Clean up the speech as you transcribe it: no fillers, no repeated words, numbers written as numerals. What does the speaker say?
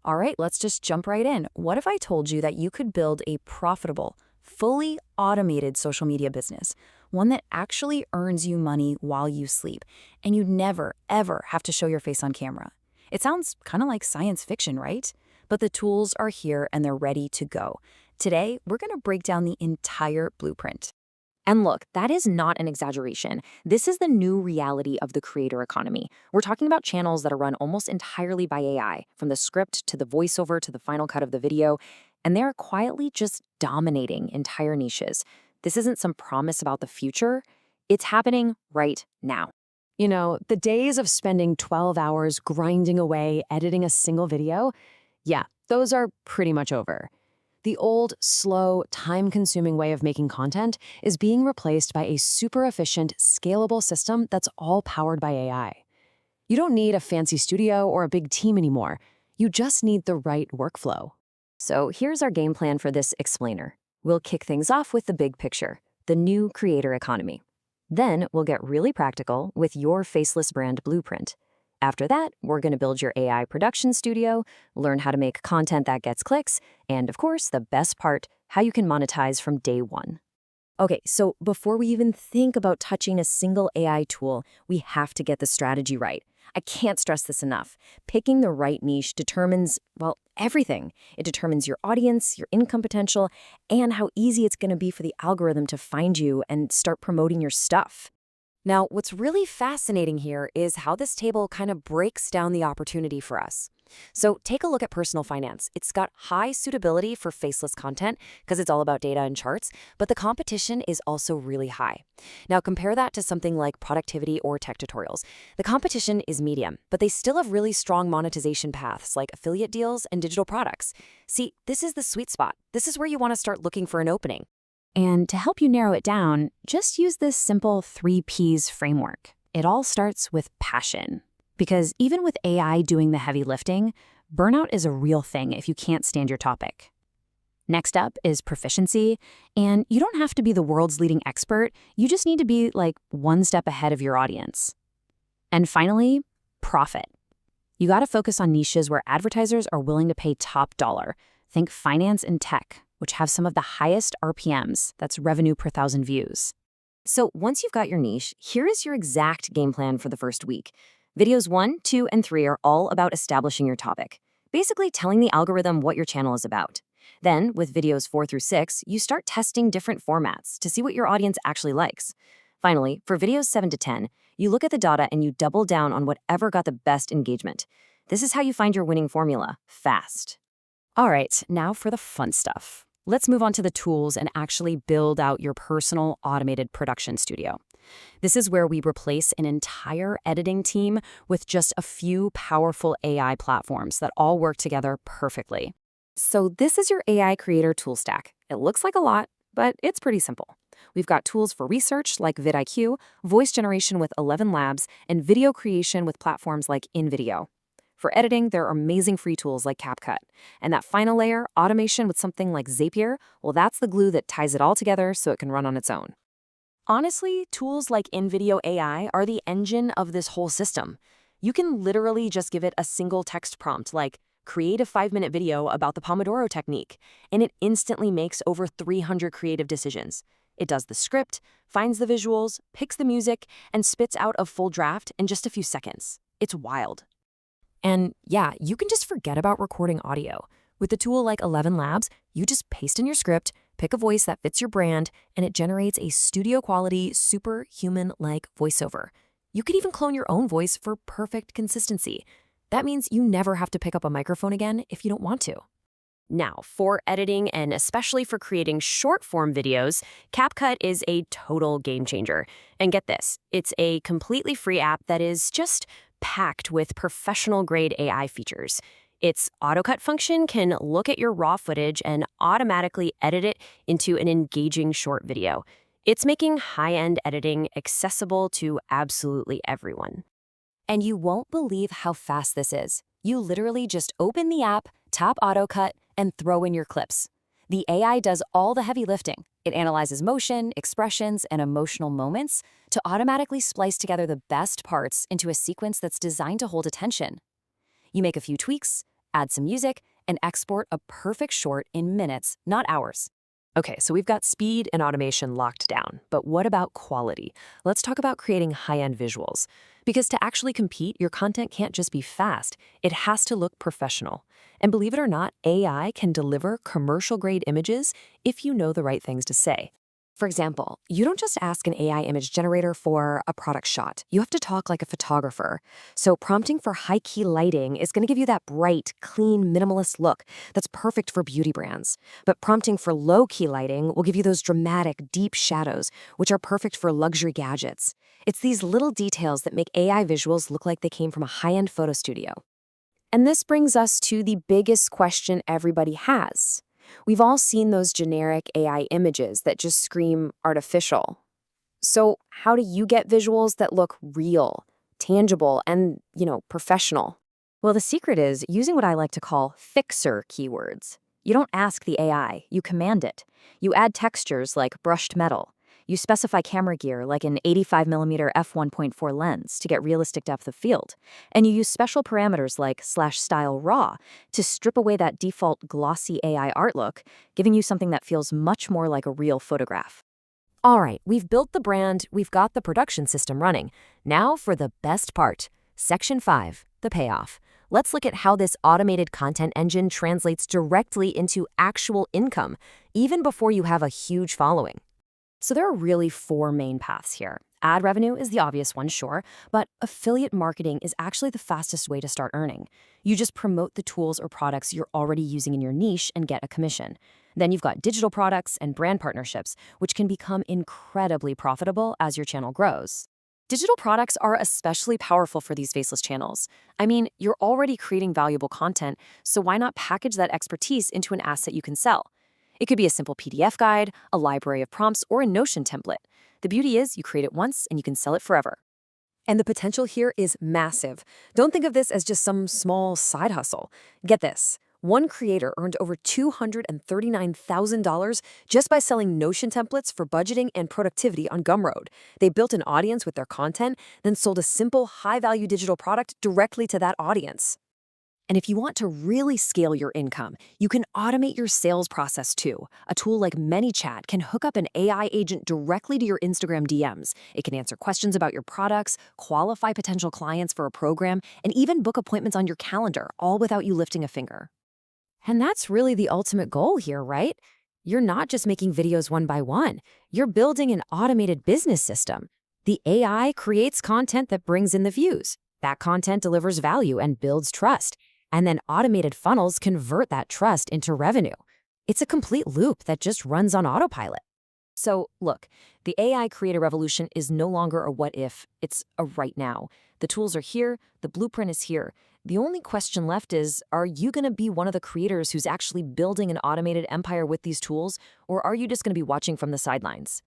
All right, let's just jump right in. What if I told you that you could build a profitable, fully automated social media business, one that actually earns you money while you sleep, and you never, ever have to show your face on camera? It sounds kind of like science fiction, right? But the tools are here and they're ready to go. Today, we're going to break down the entire blueprint. And look, that is not an exaggeration. This is the new reality of the creator economy. We're talking about channels that are run almost entirely by AI, from the script to the voiceover to the final cut of the video, and they're quietly just dominating entire niches. This isn't some promise about the future. It's happening right now. You know, the days of spending 12 hours grinding away editing a single video, yeah, those are pretty much over. The old, slow, time-consuming way of making content is being replaced by a super efficient, scalable system that's all powered by AI. You don't need a fancy studio or a big team anymore. You just need the right workflow. So here's our game plan for this explainer. We'll kick things off with the big picture, the new creator economy. Then we'll get really practical with your Faceless brand blueprint. After that, we're going to build your AI production studio, learn how to make content that gets clicks, and of course, the best part, how you can monetize from day one. Okay, so before we even think about touching a single AI tool, we have to get the strategy right. I can't stress this enough. Picking the right niche determines, well, everything. It determines your audience, your income potential, and how easy it's going to be for the algorithm to find you and start promoting your stuff. Now, what's really fascinating here is how this table kind of breaks down the opportunity for us. So take a look at personal finance. It's got high suitability for faceless content because it's all about data and charts, but the competition is also really high. Now compare that to something like productivity or tech tutorials. The competition is medium, but they still have really strong monetization paths like affiliate deals and digital products. See, this is the sweet spot. This is where you want to start looking for an opening. And to help you narrow it down, just use this simple 3 Ps framework. It all starts with passion. Because even with AI doing the heavy lifting, burnout is a real thing if you can't stand your topic. Next up is proficiency, and you don't have to be the world's leading expert, you just need to be like one step ahead of your audience. And finally, profit. You gotta focus on niches where advertisers are willing to pay top dollar. Think finance and tech, which have some of the highest RPMs, that's revenue per 1,000 views. So once you've got your niche, here is your exact game plan for the first week. Videos 1, 2, and 3 are all about establishing your topic, basically telling the algorithm what your channel is about. Then, with videos 4 through 6, you start testing different formats to see what your audience actually likes. Finally, for videos 7 to 10, you look at the data and you double down on whatever got the best engagement. This is how you find your winning formula, fast. All right, now for the fun stuff. Let's move on to the tools and actually build out your personal automated production studio. This is where we replace an entire editing team with just a few powerful AI platforms that all work together perfectly. So this is your AI creator tool stack. It looks like a lot, but it's pretty simple. We've got tools for research like vidIQ, voice generation with 11 Labs, and video creation with platforms like InVideo. For editing, there are amazing free tools like CapCut. And that final layer, automation with something like Zapier, well, that's the glue that ties it all together so it can run on its own. Honestly, tools like InVideo AI are the engine of this whole system. You can literally just give it a single text prompt like, create a 5-minute video about the Pomodoro technique, and it instantly makes over 300 creative decisions. It does the script, finds the visuals, picks the music, and spits out a full draft in just a few seconds. It's wild. And yeah, you can just forget about recording audio. With a tool like 11 Labs, you just paste in your script, pick a voice that fits your brand, and it generates a studio-quality, superhuman-like voiceover. You could even clone your own voice for perfect consistency. That means you never have to pick up a microphone again if you don't want to. Now, for editing and especially for creating short-form videos, CapCut is a total game changer. And get this, it's a completely free app that is just packed with professional-grade AI features. Its AutoCut function can look at your raw footage and automatically edit it into an engaging short video. It's making high-end editing accessible to absolutely everyone. And you won't believe how fast this is. You literally just open the app, tap AutoCut, and throw in your clips. The AI does all the heavy lifting. It analyzes motion, expressions, and emotional moments to automatically splice together the best parts into a sequence that's designed to hold attention. You make a few tweaks, add some music, and export a perfect short in minutes, not hours. Okay, so we've got speed and automation locked down, but what about quality? Let's talk about creating high-end visuals. Because to actually compete, your content can't just be fast, it has to look professional. And believe it or not, AI can deliver commercial-grade images if you know the right things to say. For example, you don't just ask an AI image generator for a product shot. You have to talk like a photographer. So prompting for high-key lighting is going to give you that bright, clean, minimalist look that's perfect for beauty brands. But prompting for low-key lighting will give you those dramatic, deep shadows, which are perfect for luxury gadgets. It's these little details that make AI visuals look like they came from a high-end photo studio. And this brings us to the biggest question everybody has. We've all seen those generic AI images that just scream artificial. So how do you get visuals that look real, tangible, and, professional? Well, the secret is using what I like to call fixer keywords. You don't ask the AI, you command it. You add textures like brushed metal. You specify camera gear like an 85mm f1.4 lens to get realistic depth of field. And you use special parameters like /style raw to strip away that default glossy AI art look, giving you something that feels much more like a real photograph. All right, we've built the brand, we've got the production system running. Now for the best part, Section 5, the payoff. Let's look at how this automated content engine translates directly into actual income, even before you have a huge following. So there are really 4 main paths here. Ad revenue is the obvious one, sure, but affiliate marketing is actually the fastest way to start earning. You just promote the tools or products you're already using in your niche and get a commission. Then you've got digital products and brand partnerships, which can become incredibly profitable as your channel grows. Digital products are especially powerful for these faceless channels. I mean, you're already creating valuable content, so why not package that expertise into an asset you can sell? It could be a simple PDF guide, a library of prompts, or a Notion template. The beauty is you create it once and you can sell it forever. And the potential here is massive. Don't think of this as just some small side hustle. Get this. One creator earned over $239,000 just by selling Notion templates for budgeting and productivity on Gumroad. They built an audience with their content, then sold a simple, high-value digital product directly to that audience. And if you want to really scale your income, you can automate your sales process too. A tool like ManyChat can hook up an AI agent directly to your Instagram DMs. It can answer questions about your products, qualify potential clients for a program, and even book appointments on your calendar, all without you lifting a finger. And that's really the ultimate goal here, right? You're not just making videos one by one. You're building an automated business system. The AI creates content that brings in the views. That content delivers value and builds trust. And then automated funnels convert that trust into revenue. It's a complete loop that just runs on autopilot. So look, the AI creator revolution is no longer a what if, it's a right now. The tools are here, the blueprint is here. The only question left is, are you going to be one of the creators who's actually building an automated empire with these tools, or are you just going to be watching from the sidelines?